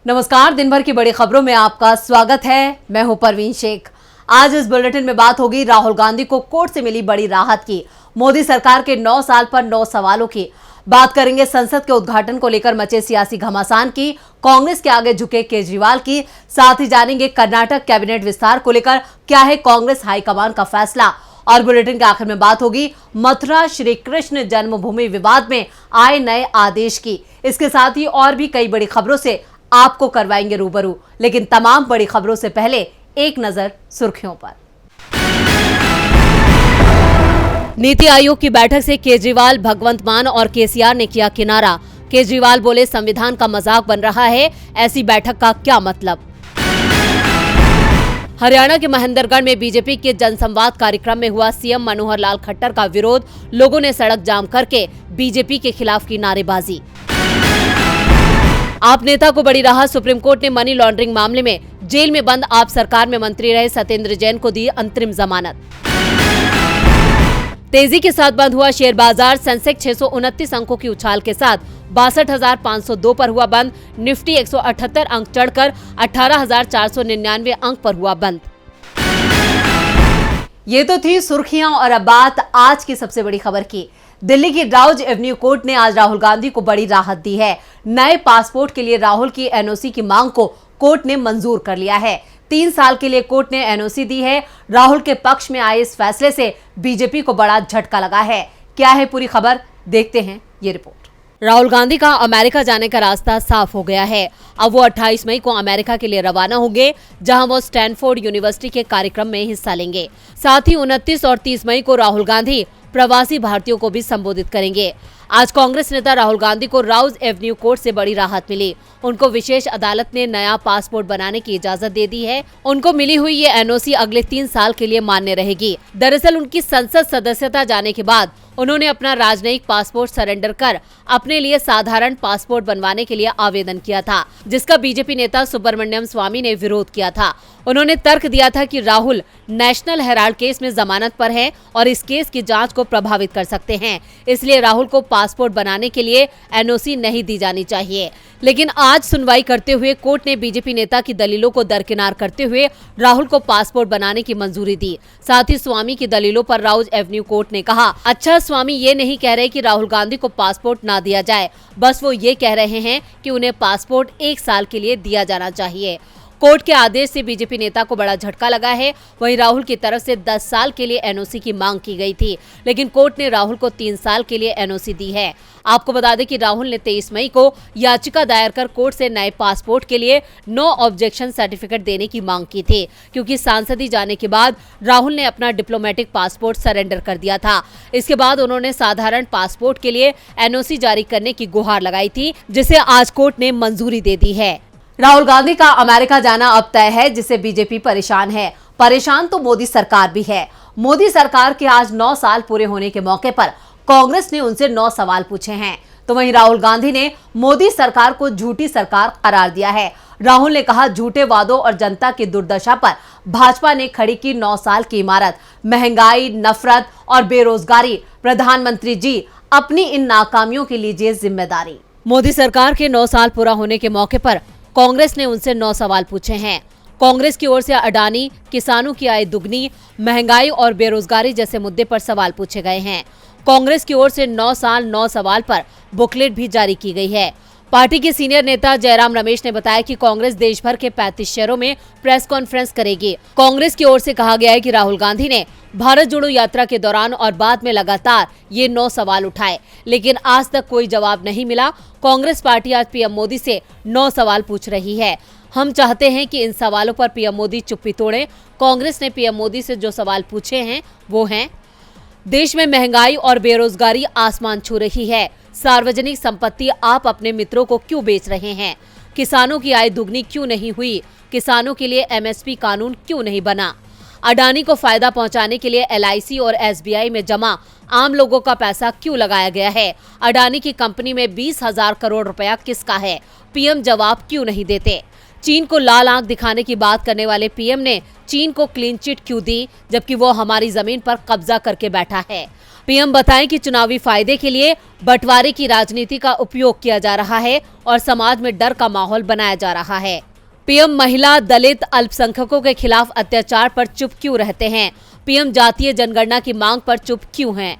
नमस्कार, दिन भर की बड़ी खबरों में आपका स्वागत है। मैं हूं परवीन शेख। आज इस बुलेटिन में बात होगी राहुल गांधी को कोर्ट से मिली बड़ी राहत की, मोदी सरकार के 9 साल पर 9 सवालों की। बात करेंगे संसद के उद्घाटन को लेकर मचे सियासी घमासान की, कांग्रेस के आगे झुके केजरीवाल की। साथ ही जानेंगे कर्नाटक कैबिनेट विस्तार को लेकर क्या है कांग्रेस हाईकमान का फैसला। और बुलेटिन के आखिर में बात होगी मथुरा श्री कृष्ण जन्मभूमि विवाद में आए नए आदेश की। इसके साथ ही और भी कई बड़ी खबरों से आपको करवाएंगे रूबरू, लेकिन तमाम बड़ी खबरों से पहले एक नजर सुर्खियों पर। नीति आयोग की बैठक से केजरीवाल, भगवंत मान और केसीआर ने किया किनारा। केजरीवाल बोले संविधान का मजाक बन रहा है, ऐसी बैठक का क्या मतलब। हरियाणा के महेंद्रगढ़ में बीजेपी के जनसंवाद कार्यक्रम में हुआ सीएम मनोहर लाल खट्टर का विरोध, लोगों ने सड़क जाम करके बीजेपी के खिलाफ की नारेबाजी। आप नेता को बड़ी राहत, सुप्रीम कोर्ट ने मनी लॉन्ड्रिंग मामले में जेल में बंद आप सरकार में मंत्री रहे सत्येंद्र जैन को दी अंतरिम जमानत। तेजी के साथ बंद हुआ शेयर बाजार, सेंसेक्स 629 अंकों की उछाल के साथ 62,502 पर हुआ बंद। निफ्टी 178 अंक चढ़कर 18,499 अंक पर हुआ बंद। ये तो थी सुर्खियां और अब बात आज की सबसे बड़ी खबर की। दिल्ली की राउज एवेन्यू कोर्ट ने आज राहुल गांधी को बड़ी राहत दी है। नए पासपोर्ट के लिए राहुल की एनओसी की मांग को कोर्ट ने मंजूर कर लिया है। 3 साल के लिए कोर्ट ने एनओसी दी है। राहुल के पक्ष में आए इस फैसले से बीजेपी को बड़ा झटका लगा है। क्या है पूरी खबर, देखते हैं ये रिपोर्ट। राहुल गांधी का अमेरिका जाने का रास्ता साफ हो गया है। अब वो 28 मई को अमेरिका के लिए रवाना होंगे, जहां वो स्टैनफोर्ड यूनिवर्सिटी के कार्यक्रम में हिस्सा लेंगे। साथ ही 29 और 30 मई को राहुल गांधी प्रवासी भारतीयों को भी संबोधित करेंगे। आज कांग्रेस नेता राहुल गांधी को राउज एवेन्यू कोर्ट से बड़ी राहत मिली। उनको विशेष अदालत ने नया पासपोर्ट बनाने की इजाजत दे दी है। उनको मिली हुई ये एनओसी अगले 3 साल के लिए मान्य रहेगी। दरअसल उनकी संसद सदस्यता जाने के बाद उन्होंने अपना राजनयिक पासपोर्ट सरेंडर कर अपने लिए साधारण पासपोर्ट बनवाने के लिए आवेदन किया था, जिसका बीजेपी नेता सुब्रमण्यम स्वामी ने विरोध किया था। उन्होंने तर्क दिया था कि राहुल नेशनल हेराल्ड केस में जमानत पर हैं और इस केस की जांच को प्रभावित कर सकते हैं, इसलिए राहुल को पासपोर्ट बनाने के लिए एनओसी नहीं दी जानी चाहिए। लेकिन आज सुनवाई करते हुए कोर्ट ने बीजेपी नेता की दलीलों को दरकिनार करते हुए राहुल को पासपोर्ट बनाने की मंजूरी दी। साथ ही स्वामी की दलीलों पर राउज एवेन्यू कोर्ट ने कहा, अच्छा स्वामी ये नहीं कह रहे कि राहुल गांधी को पासपोर्ट ना दिया जाए, बस वो ये कह रहे हैं कि उन्हें पासपोर्ट 1 साल के लिए दिया जाना चाहिए। कोर्ट के आदेश से बीजेपी नेता को बड़ा झटका लगा है। वहीं राहुल की तरफ से 10 साल के लिए एनओसी की मांग की गई थी, लेकिन कोर्ट ने राहुल को 3 साल के लिए एनओसी दी है। आपको बता दें कि राहुल ने 23 मई को याचिका दायर कर कोर्ट से नए पासपोर्ट के लिए नो ऑब्जेक्शन सर्टिफिकेट देने की मांग की थी, क्योंकि सांसदी जाने के बाद राहुल ने अपना डिप्लोमेटिक पासपोर्ट सरेंडर कर दिया था। इसके बाद उन्होंने साधारण पासपोर्ट के लिए एनओसी जारी करने की गुहार लगाई थी, जिसे आज कोर्ट ने मंजूरी दे दी है। राहुल गांधी का अमेरिका जाना अब तय है, जिससे बीजेपी परेशान है। परेशान तो मोदी सरकार भी है। मोदी सरकार के आज 9 साल पूरे होने के मौके पर कांग्रेस ने उनसे 9 सवाल पूछे हैं, तो वहीं राहुल गांधी ने मोदी सरकार को झूठी सरकार करार दिया है। राहुल ने कहा, झूठे वादों और जनता की दुर्दशा पर भाजपा ने खड़ी की 9 साल की इमारत। महंगाई, नफरत और बेरोजगारी, प्रधानमंत्री जी अपनी इन नाकामियों की लीजिए जिम्मेदारी। मोदी सरकार के 9 साल पूरा होने के मौके पर कांग्रेस ने उनसे 9 सवाल पूछे हैं। कांग्रेस की ओर से अडानी, किसानों की आय दुगनी, महंगाई और बेरोजगारी जैसे मुद्दे पर सवाल पूछे गए हैं। कांग्रेस की ओर से 9 साल 9 सवाल पर बुकलेट भी जारी की गई है। पार्टी के सीनियर नेता जयराम रमेश ने बताया कि कांग्रेस देश भर के 35 शहरों में प्रेस कॉन्फ्रेंस करेगी। कांग्रेस की ओर से कहा गया है कि राहुल गांधी ने भारत जोड़ो यात्रा के दौरान और बाद में लगातार ये 9 सवाल उठाए, लेकिन आज तक कोई जवाब नहीं मिला। कांग्रेस पार्टी आज पीएम मोदी से 9 सवाल पूछ रही है। हम चाहते हैं कि इन सवालों पर पीएम मोदी चुप्पी तोड़ें। कांग्रेस ने पीएम मोदी से जो सवाल पूछे हैं वो हैं, देश में महंगाई और बेरोजगारी आसमान छू रही है। सार्वजनिक संपत्ति आप अपने मित्रों को क्यों बेच रहे हैं? किसानों की आय दुगनी क्यों नहीं हुई? किसानों के लिए एमएसपी कानून क्यों नहीं बना? अडानी को फायदा पहुंचाने के लिए एलआईसी और एसबीआई में जमा आम लोगों का पैसा क्यों लगाया गया है? अडानी की कंपनी में 20,000 करोड़ रुपया किसका है? पीएम जवाब क्यों नहीं देते? चीन को लाल आंख दिखाने की बात करने वाले पीएम ने चीन को क्लीन चिट क्यों दी, जबकि वो हमारी जमीन पर कब्जा करके बैठा है? पीएम बताएं कि चुनावी फायदे के लिए बंटवारे की राजनीति का उपयोग किया जा रहा है और समाज में डर का माहौल बनाया जा रहा है। पीएम महिला, दलित, अल्पसंख्यकों के खिलाफ अत्याचार पर चुप क्यों रहते हैं? पीएम जातीय जनगणना की मांग पर चुप क्यों हैं?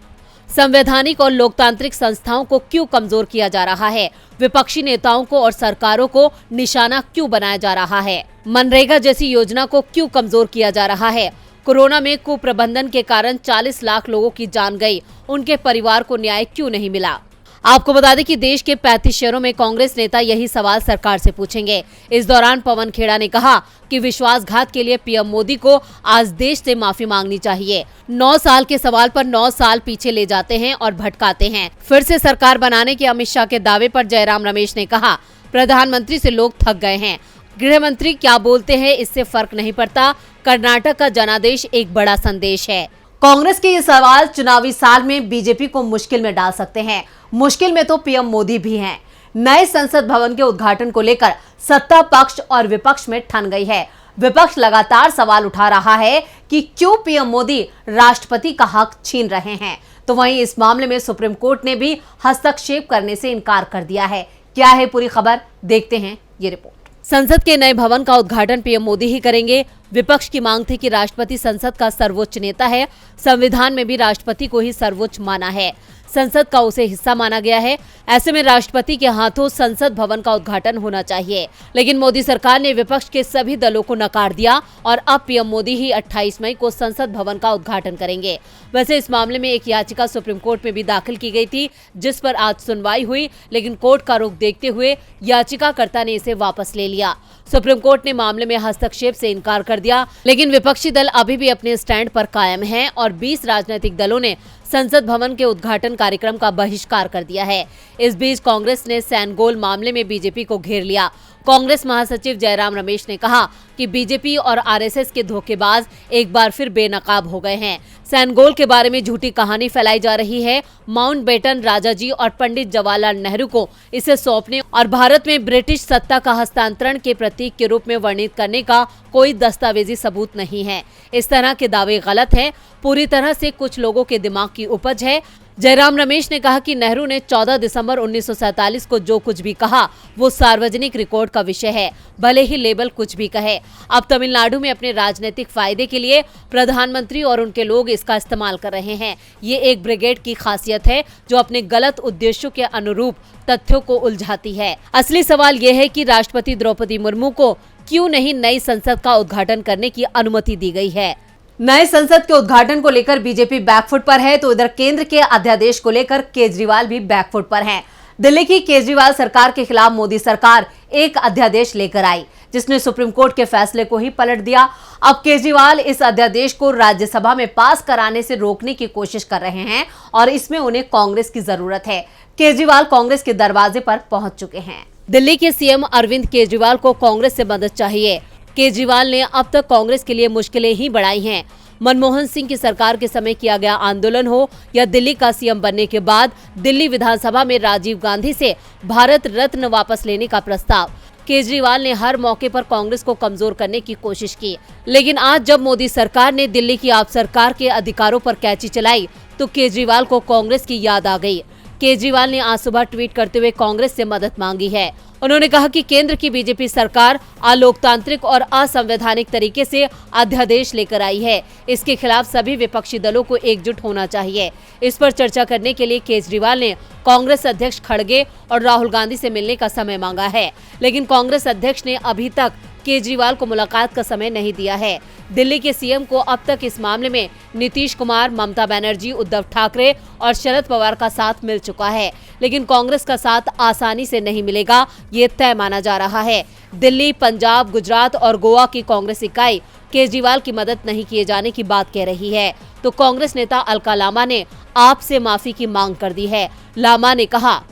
संवैधानिक और लोकतांत्रिक संस्थाओं को क्यों कमजोर किया जा रहा है? विपक्षी नेताओं को और सरकारों को निशाना क्यों बनाया जा रहा है? मनरेगा जैसी योजना को क्यों कमजोर किया जा रहा है? कोरोना में कुप्रबंधन के कारण 40 लाख लोगों की जान गई, उनके परिवार को न्याय क्यों नहीं मिला? आपको बता दें कि देश के 35 शहरों में कांग्रेस नेता यही सवाल सरकार से पूछेंगे। इस दौरान पवन खेड़ा ने कहा कि विश्वासघात के लिए पीएम मोदी को आज देश से माफी मांगनी चाहिए। 9 साल के सवाल पर 9 साल पीछे ले जाते हैं और भटकाते हैं। फिर से सरकार बनाने के अमित शाह के दावे पर जयराम रमेश ने कहा, प्रधानमंत्री से लोग थक गए हैं। गृह मंत्री क्या बोलते हैं इससे फर्क नहीं पड़ता। कर्नाटक का जनादेश एक बड़ा संदेश है। कांग्रेस के ये सवाल चुनावी साल में बीजेपी को मुश्किल में डाल सकते हैं। मुश्किल में तो पीएम मोदी भी हैं। नए संसद भवन के उद्घाटन को लेकर सत्ता पक्ष और विपक्ष में ठन गई है। विपक्ष लगातार सवाल उठा रहा है कि क्यों पीएम मोदी राष्ट्रपति का हक छीन रहे हैं। तो वहीं इस मामले में सुप्रीम कोर्ट ने भी हस्तक्षेप करने से इनकार कर दिया है। क्या है पूरी खबर, देखते हैं ये रिपोर्ट। संसद के नए भवन का उद्घाटन पीएम मोदी ही करेंगे। विपक्ष की मांग थी कि राष्ट्रपति संसद का सर्वोच्च नेता है। संविधान में भी राष्ट्रपति को ही सर्वोच्च माना है, संसद का उसे हिस्सा माना गया है। ऐसे में राष्ट्रपति के हाथों संसद भवन का उद्घाटन होना चाहिए। लेकिन मोदी सरकार ने विपक्ष के सभी दलों को नकार दिया और अब पीएम मोदी ही 28 मई को संसद भवन का उद्घाटन करेंगे। वैसे इस मामले में एक याचिका सुप्रीम कोर्ट में भी दाखिल की गई थी, जिस पर आज सुनवाई हुई, लेकिन कोर्ट का रुख देखते हुए याचिकाकर्ता ने इसे वापस ले लिया। सुप्रीम कोर्ट ने मामले में हस्तक्षेप से इनकार कर दिया, लेकिन विपक्षी दल अभी भी अपने स्टैंड पर कायम हैं और 20 राजनीतिक दलों ने संसद भवन के उद्घाटन कार्यक्रम का बहिष्कार कर दिया है। इस बीच कांग्रेस ने सैनगोल मामले में बीजेपी को घेर लिया। कांग्रेस महासचिव जयराम रमेश ने कहा कि बीजेपी और आरएसएस के धोखेबाज एक बार फिर बेनकाब हो गए हैं। सैनगोल के बारे में झूठी कहानी फैलाई जा रही है। माउंटबेटन राजाजी और पंडित जवाहरलाल नेहरू को इसे सौंपने और भारत में ब्रिटिश सत्ता का हस्तांतरण के प्रतीक के रूप में वर्णित करने का कोई दस्तावेजी सबूत नहीं है। इस तरह के दावे गलत हैं, पूरी तरह से कुछ लोगों के दिमाग की उपज है। जयराम रमेश ने कहा कि नेहरू ने 14 दिसंबर 1947 को जो कुछ भी कहा वो सार्वजनिक रिकॉर्ड का विषय है, भले ही लेबल कुछ भी कहे। अब तमिलनाडु में अपने राजनीतिक फायदे के लिए प्रधानमंत्री और उनके लोग इसका इस्तेमाल कर रहे हैं। ये एक ब्रिगेड की खासियत है जो अपने गलत उद्देश्यों के अनुरूप तथ्यों को उलझाती है। असली सवाल ये है कि राष्ट्रपति द्रौपदी मुर्मू को क्यों नहीं नई संसद का उद्घाटन करने की अनुमति दी गई है। नए संसद के उद्घाटन को लेकर बीजेपी बैकफुट पर है, तो इधर केंद्र के अध्यादेश को लेकर केजरीवाल भी बैकफुट पर हैं। दिल्ली की केजरीवाल सरकार के खिलाफ मोदी सरकार एक अध्यादेश लेकर आई, जिसने सुप्रीम कोर्ट के फैसले को ही पलट दिया। अब केजरीवाल इस अध्यादेश को राज्यसभा में पास कराने से रोकने की कोशिश कर रहे हैं और इसमें उन्हें कांग्रेस की जरूरत है। केजरीवाल कांग्रेस के दरवाजे पर पहुंच चुके हैं। दिल्ली के सीएम अरविंद केजरीवाल को कांग्रेस से मदद चाहिए। केजरीवाल ने अब तक कांग्रेस के लिए मुश्किलें ही बढ़ाई हैं। मनमोहन सिंह की सरकार के समय किया गया आंदोलन हो या दिल्ली का सीएम बनने के बाद दिल्ली विधानसभा में राजीव गांधी से भारत रत्न वापस लेने का प्रस्ताव, केजरीवाल ने हर मौके पर कांग्रेस को कमजोर करने की कोशिश की। लेकिन आज जब मोदी सरकार ने दिल्ली की आप सरकार के अधिकारों पर कैंची चलाई तो केजरीवाल को कांग्रेस की याद आ गई। केजरीवाल ने आज सुबह ट्वीट करते हुए कांग्रेस से मदद मांगी है। उन्होंने कहा कि केंद्र की बीजेपी सरकार अलोकतांत्रिक और असंवैधानिक तरीके से अध्यादेश लेकर आई है। इसके खिलाफ सभी विपक्षी दलों को एकजुट होना चाहिए। इस पर चर्चा करने के लिए केजरीवाल ने कांग्रेस अध्यक्ष खड़गे और राहुल गांधी से मिलने का समय मांगा है, लेकिन कांग्रेस अध्यक्ष ने अभी तक केजरीवाल को मुलाकात का समय नहीं दिया है। दिल्ली के सीएम को अब तक इस मामले में नीतीश कुमार, ममता बनर्जी, उद्धव ठाकरे और शरद पवार का साथ मिल चुका है, लेकिन कांग्रेस का साथ आसानी से नहीं मिलेगा, ये तय माना जा रहा है। दिल्ली, पंजाब, गुजरात और गोवा की कांग्रेस इकाई केजरीवाल की मदद नहीं किए जाने की बात कह रही है, तो कांग्रेस नेता अलका लामा ने आपसे माफी की मांग कर दी है। लामा ने कहा,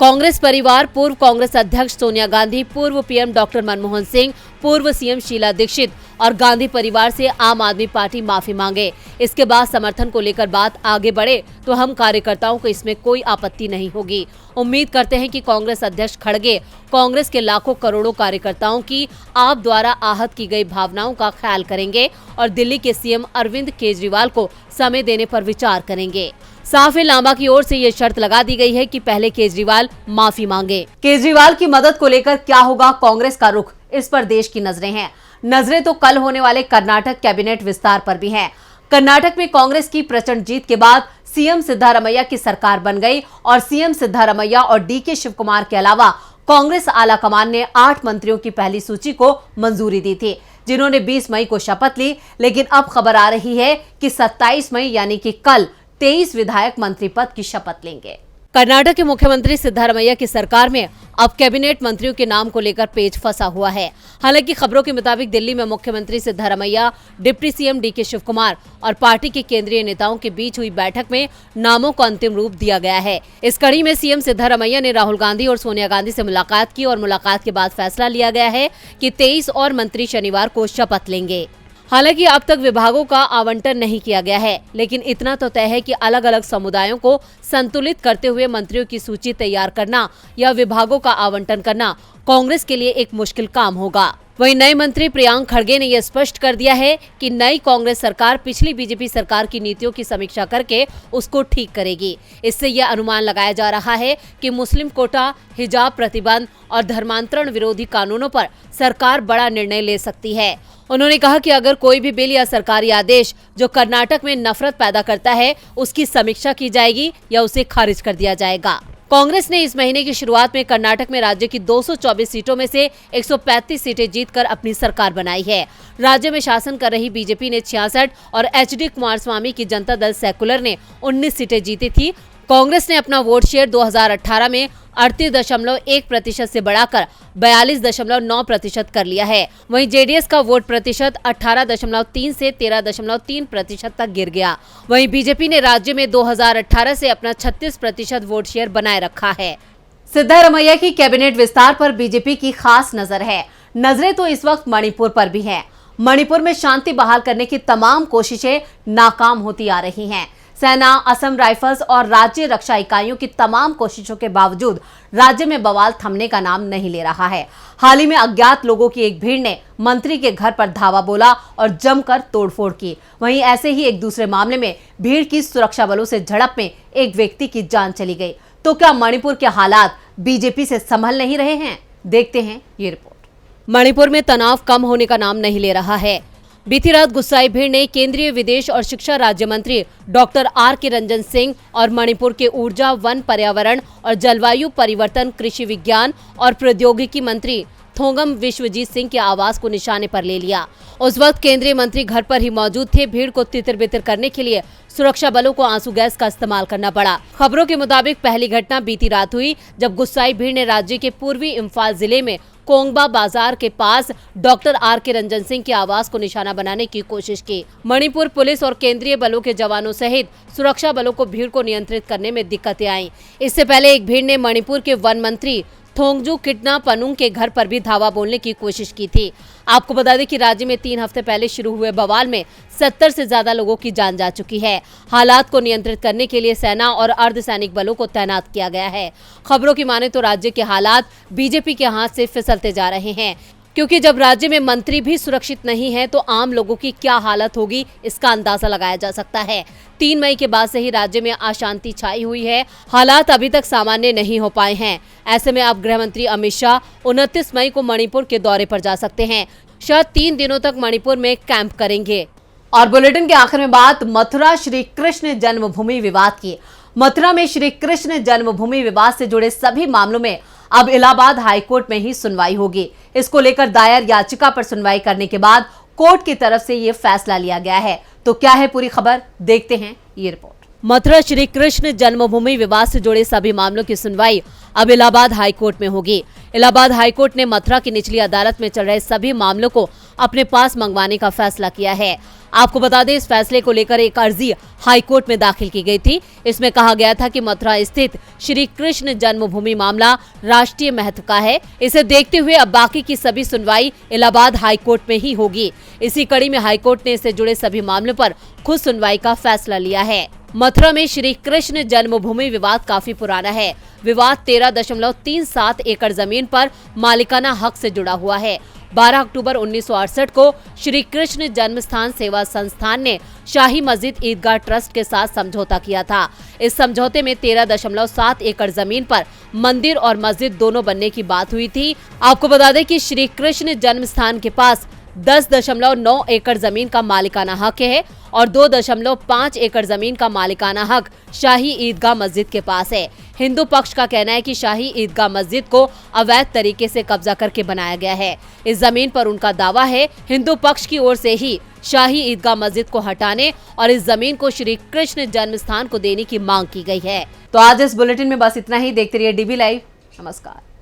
कांग्रेस परिवार पूर्व कांग्रेस अध्यक्ष सोनिया गांधी, पूर्व पीएम डॉक्टर मनमोहन सिंह, पूर्व सीएम शीला दीक्षित और गांधी परिवार से आम आदमी पार्टी माफी मांगे। इसके बाद समर्थन को लेकर बात आगे बढ़े तो हम कार्यकर्ताओं को इसमें कोई आपत्ति नहीं होगी। उम्मीद करते हैं कि कांग्रेस अध्यक्ष खड़गे कांग्रेस के लाखों करोड़ों कार्यकर्ताओं की आप द्वारा आहत की गई भावनाओं का ख्याल करेंगे और दिल्ली के सीएम अरविंद केजरीवाल को समय देने पर विचार करेंगे। साफ लांबा की ओर से ये शर्त लगा दी गई है कि पहले केजरीवाल माफी मांगे। केजरीवाल की मदद को लेकर क्या होगा कांग्रेस का रुख, इस पर देश की नजरें हैं। नजरें तो कल होने वाले कर्नाटक कैबिनेट विस्तार पर भी हैं। कर्नाटक में कांग्रेस की प्रचंड जीत के बाद सीएम सिद्धारमैया की सरकार बन गई और सीएम सिद्धारमैया और डीके शिवकुमार के अलावा कांग्रेस आलाकमान ने 8 मंत्रियों की पहली सूची को मंजूरी दी थी, जिन्होंने 20 मई को शपथ ली। लेकिन अब खबर आ रही है कि 27 मई यानी कि कल 23 विधायक मंत्री पद की शपथ लेंगे। कर्नाटक के मुख्यमंत्री सिद्धारमैया की सरकार में अब कैबिनेट मंत्रियों के नाम को लेकर पेच फंसा हुआ है। हालांकि खबरों के मुताबिक दिल्ली में मुख्यमंत्री सिद्धारमैया, डिप्टी सीएम डीके शिवकुमार और पार्टी के केंद्रीय नेताओं के बीच हुई बैठक में नामों को अंतिम रूप दिया गया है। इस कड़ी में सीएम सिद्धारमैया ने राहुल गांधी और सोनिया गांधी से मुलाकात की और मुलाकात के बाद फैसला लिया गया है कि 23 और मंत्री शनिवार को शपथ लेंगे। हालांकि अब तक विभागों का आवंटन नहीं किया गया है, लेकिन इतना तो तय है कि अलग अलग समुदायों को संतुलित करते हुए मंत्रियों की सूची तैयार करना या विभागों का आवंटन करना कांग्रेस के लिए एक मुश्किल काम होगा। वहीं नए मंत्री प्रियांक खड़गे ने यह स्पष्ट कर दिया है कि नई कांग्रेस सरकार पिछली बीजेपी सरकार की नीतियों की समीक्षा करके उसको ठीक करेगी। इससे यह अनुमान लगाया जा रहा है कि मुस्लिम कोटा, हिजाब प्रतिबंध और धर्मांतरण विरोधी कानूनों पर सरकार बड़ा निर्णय ले सकती है। उन्होंने कहा कि अगर कोई भी बिल या सरकारी आदेश जो कर्नाटक में नफरत पैदा करता है, उसकी समीक्षा की जाएगी या उसे खारिज कर दिया जाएगा। कांग्रेस ने इस महीने की शुरुआत में कर्नाटक में राज्य की 224 सीटों में से 135 सीटें जीतकर अपनी सरकार बनाई है। राज्य में शासन कर रही बीजेपी ने 66 और एचडी कुमारस्वामी की जनता दल सेकुलर ने 19 सीटें जीती थी। कांग्रेस ने अपना वोट शेयर 2018 में 38.1% से बढ़ाकर 42.9% कर लिया है। वहीं जेडीएस का वोट प्रतिशत 18.3 से 13.3% तक गिर गया। वहीं बीजेपी ने राज्य में 2018 से अपना 36% वोट शेयर बनाए रखा है। सिद्धारमैया की कैबिनेट विस्तार पर बीजेपी की खास नजर है। नजरें तो इस वक्त मणिपुर पर भी हैं। मणिपुर में शांति बहाल करने की तमाम कोशिशें नाकाम होती आ रही हैं। सेना, असम राइफल्स और राज्य रक्षा इकाइयों की तमाम कोशिशों के बावजूद राज्य में बवाल थमने का नाम नहीं ले रहा है। हाल ही में अज्ञात लोगों की एक भीड़ ने मंत्री के घर पर धावा बोला और जमकर तोड़फोड़ की। वहीं ऐसे ही एक दूसरे मामले में भीड़ की सुरक्षा बलों से झड़प में एक व्यक्ति की जान चली गई। तो क्या मणिपुर के हालात बीजेपी से संभल नहीं रहे हैं? देखते हैं ये रिपोर्ट। मणिपुर में तनाव कम होने का नाम नहीं ले रहा है। बीती रात गुस्साई भीड़ ने केंद्रीय विदेश और शिक्षा राज्य मंत्री डॉक्टर आर.के. रंजन सिंह और मणिपुर के ऊर्जा, वन, पर्यावरण और जलवायु परिवर्तन, कृषि विज्ञान और प्रौद्योगिकी मंत्री थोंगम विश्वजीत सिंह के आवास को निशाने पर ले लिया। उस वक्त केंद्रीय मंत्री घर पर ही मौजूद थे। भीड़ को तितर-बितर करने के लिए सुरक्षा बलों को आंसू गैस का इस्तेमाल करना पड़ा। खबरों के मुताबिक पहली घटना बीती रात हुई जब गुस्साई भीड़ ने राज्य के पूर्वी इम्फाल जिले में कोंगबा बाजार के पास डॉक्टर आर.के. रंजन सिंह के आवास को निशाना बनाने की कोशिश की। मणिपुर पुलिस और केंद्रीय बलों के जवानों सहित सुरक्षा बलों को भीड़ को नियंत्रित करने में दिक्कतें आईं। इससे पहले एक भीड़ ने मणिपुर के वन मंत्री थोंगजू किटना पनुंग के घर पर भी धावा बोलने की कोशिश की थी। आपको बता दें कि राज्य में 3 हफ्ते पहले शुरू हुए बवाल में 70 से ज्यादा लोगों की जान जा चुकी है। हालात को नियंत्रित करने के लिए सेना और अर्धसैनिक बलों को तैनात किया गया है। खबरों की माने तो राज्य के हालात बीजेपी के हाथ से फिसलते जा रहे हैं, क्योंकि जब राज्य में मंत्री भी सुरक्षित नहीं है तो आम लोगों की क्या हालत होगी, इसका अंदाजा लगाया जा सकता है। 3 मई के बाद से ही राज्य में अशांति छाई हुई है। हालात अभी तक सामान्य नहीं हो पाए हैं। ऐसे में अब गृह मंत्री अमित शाह 29 मई को मणिपुर के दौरे पर जा सकते हैं। शायद 3 दिनों तक मणिपुर में कैंप करेंगे। और बुलेटिन के आखिर में बात मथुरा श्री कृष्ण जन्मभूमि विवाद की। मथुरा में श्री कृष्ण जन्मभूमि विवाद से जुड़े सभी मामलों में अब इलाहाबाद हाईकोर्ट में ही सुनवाई होगी। इसको लेकर दायर याचिका पर सुनवाई करने के बाद कोर्ट की तरफ से ये फैसला लिया गया है। तो क्या है पूरी खबर, देखते हैं ये रिपोर्ट। मथुरा श्री कृष्ण जन्मभूमि विवाद से जुड़े सभी मामलों की सुनवाई अब इलाहाबाद हाईकोर्ट में होगी। इलाहाबाद हाईकोर्ट ने मथुरा की निचली अदालत में चल रहे सभी मामलों को अपने पास मंगवाने का फैसला किया है। आपको बता दें, इस फैसले को लेकर एक अर्जी हाईकोर्ट में दाखिल की गई थी। इसमें कहा गया था कि मथुरा स्थित श्री कृष्ण जन्मभूमि मामला राष्ट्रीय महत्व का है। इसे देखते हुए अब बाकी की सभी सुनवाई इलाहाबाद हाईकोर्ट में ही होगी। इसी कड़ी में हाईकोर्ट ने इससे जुड़े सभी मामलों पर खुद सुनवाई का फैसला लिया है। मथुरा में श्री कृष्ण जन्मभूमि विवाद काफी पुराना है। विवाद 13.37 एकड़ जमीन पर मालिकाना हक से जुड़ा हुआ है। 12 अक्टूबर 1968 को श्री कृष्ण जन्मस्थान सेवा संस्थान ने शाही मस्जिद ईदगाह ट्रस्ट के साथ समझौता किया था। इस समझौते में 13.7 एकड़ जमीन पर मंदिर और मस्जिद दोनों बनने की बात हुई थी। आपको बता दें कि श्री कृष्ण जन्मस्थान के पास 10.9 एकड़ जमीन का मालिकाना हक है और 2.5 एकड़ जमीन का मालिकाना हक शाही ईदगाह मस्जिद के पास है। हिंदू पक्ष का कहना है कि शाही ईदगाह मस्जिद को अवैध तरीके से कब्जा करके बनाया गया है। इस जमीन पर उनका दावा है हिंदू पक्ष की ओर से ही शाही ईदगाह मस्जिद को हटाने और इस जमीन को श्री कृष्ण जन्मस्थान को देने की मांग की गई है। तो आज इस बुलेटिन में बस इतना ही। देखते रहिए डीबी लाइव। नमस्कार।